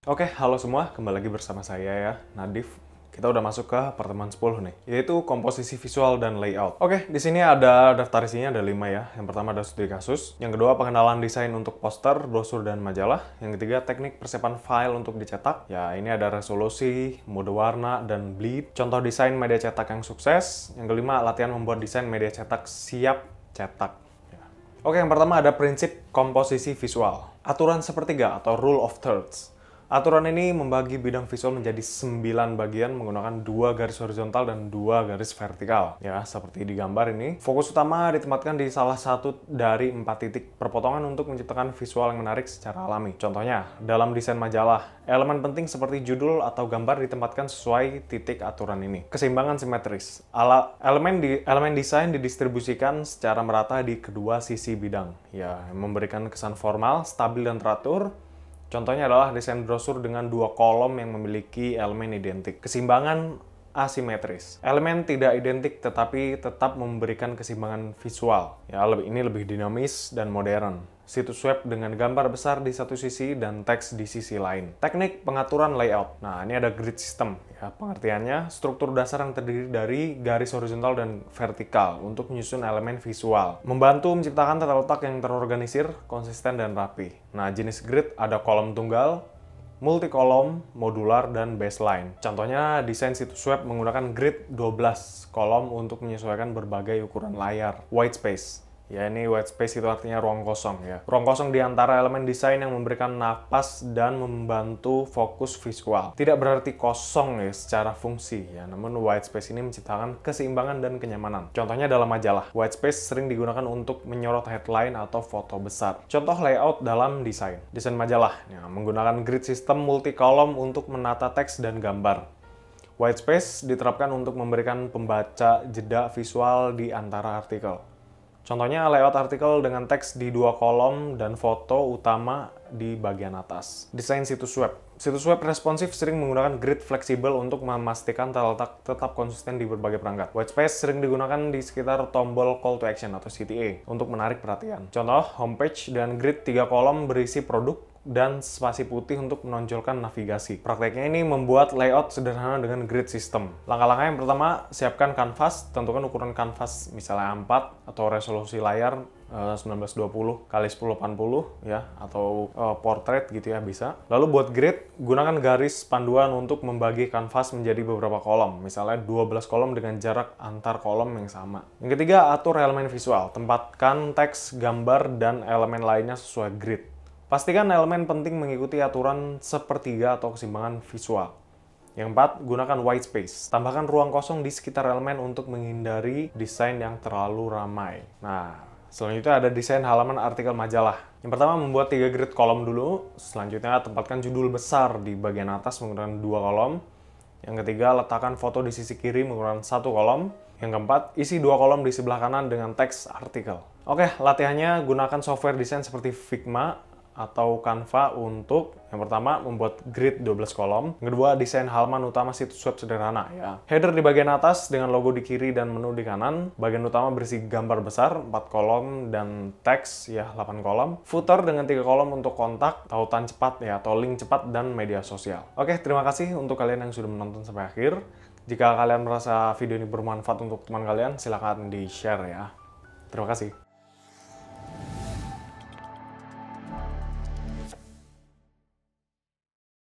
Oke, halo semua, kembali lagi bersama saya ya, Nadif. Kita udah masuk ke pertemuan 10 nih, yaitu komposisi visual dan layout. Oke, di sini ada daftar isinya ada 5 ya. Yang pertama ada studi kasus, yang kedua pengenalan desain untuk poster, brosur, dan majalah, yang ketiga teknik persiapan file untuk dicetak. Ya, ini ada resolusi, mode warna, dan bleed. Contoh desain media cetak yang sukses. Yang kelima, latihan membuat desain media cetak siap cetak. Oke, yang pertama ada prinsip komposisi visual. Aturan sepertiga atau rule of thirds. Aturan ini membagi bidang visual menjadi 9 bagian menggunakan 2 garis horizontal dan 2 garis vertikal. Ya, seperti di gambar ini. Fokus utama ditempatkan di salah satu dari 4 titik perpotongan untuk menciptakan visual yang menarik secara alami. Contohnya, dalam desain majalah, elemen penting seperti judul atau gambar ditempatkan sesuai titik aturan ini. Keseimbangan simetris. Elemen desain didistribusikan secara merata di kedua sisi bidang. Ya, memberikan kesan formal, stabil, dan teratur. Contohnya adalah desain brosur dengan 2 kolom yang memiliki elemen identik. Keseimbangan asimetris. Elemen tidak identik tetapi tetap memberikan keseimbangan visual. Ya, ini lebih dinamis dan modern. Situs web dengan gambar besar di satu sisi dan teks di sisi lain. Teknik pengaturan layout. Nah, ini ada grid system. Ya, pengertiannya, struktur dasar yang terdiri dari garis horizontal dan vertikal untuk menyusun elemen visual. Membantu menciptakan tata letak yang terorganisir, konsisten, dan rapi. Nah, jenis grid ada kolom tunggal, multi-kolom, modular, dan baseline. Contohnya, desain situs web menggunakan grid 12 kolom untuk menyesuaikan berbagai ukuran layar. White space. Ya, ini white space itu artinya ruang kosong ya. Ruang kosong di antara elemen desain yang memberikan napas dan membantu fokus visual. Tidak berarti kosong ya secara fungsi ya, namun white space ini menciptakan keseimbangan dan kenyamanan. Contohnya dalam majalah, white space sering digunakan untuk menyorot headline atau foto besar. Contoh layout dalam desain. Desain majalah ya, menggunakan grid system multi-kolom untuk menata teks dan gambar. White space diterapkan untuk memberikan pembaca jeda visual di antara artikel. Contohnya layout artikel dengan teks di 2 kolom dan foto utama di bagian atas. Desain situs web. Situs web responsif sering menggunakan grid fleksibel untuk memastikan terletak tetap konsisten di berbagai perangkat. White space sering digunakan di sekitar tombol call to action atau CTA untuk menarik perhatian. Contoh, homepage dan grid 3 kolom berisi produk dan spasi putih untuk menonjolkan navigasi. Prakteknya ini membuat layout sederhana dengan grid system. Langkah-langkah yang pertama, siapkan kanvas, tentukan ukuran kanvas misalnya A4 atau resolusi layar 1920 x 1080 ya, atau portrait gitu ya bisa. Lalu buat grid, gunakan garis panduan untuk membagi kanvas menjadi beberapa kolom, misalnya 12 kolom dengan jarak antar kolom yang sama. Yang ketiga, atur elemen visual. Tempatkan teks, gambar, dan elemen lainnya sesuai grid. Pastikan elemen penting mengikuti aturan sepertiga atau keseimbangan visual. Yang keempat, gunakan white space. Tambahkan ruang kosong di sekitar elemen untuk menghindari desain yang terlalu ramai. Nah, selanjutnya ada desain halaman artikel majalah. Yang pertama, membuat 3 grid kolom dulu. Selanjutnya, tempatkan judul besar di bagian atas menggunakan 2 kolom. Yang ketiga, letakkan foto di sisi kiri menggunakan 1 kolom. Yang keempat, isi 2 kolom di sebelah kanan dengan teks artikel. Oke, latihannya gunakan software desain seperti Figma atau Canva untuk yang pertama membuat grid 12 kolom, yang kedua desain halaman utama situs web sederhana ya. Header di bagian atas dengan logo di kiri dan menu di kanan, bagian utama berisi gambar besar 4 kolom dan teks ya 8 kolom, footer dengan 3 kolom untuk kontak, tautan cepat ya atau link cepat dan media sosial. Oke, terima kasih untuk kalian yang sudah menonton sampai akhir. Jika kalian merasa video ini bermanfaat untuk teman kalian, silakan di-share ya. Terima kasih.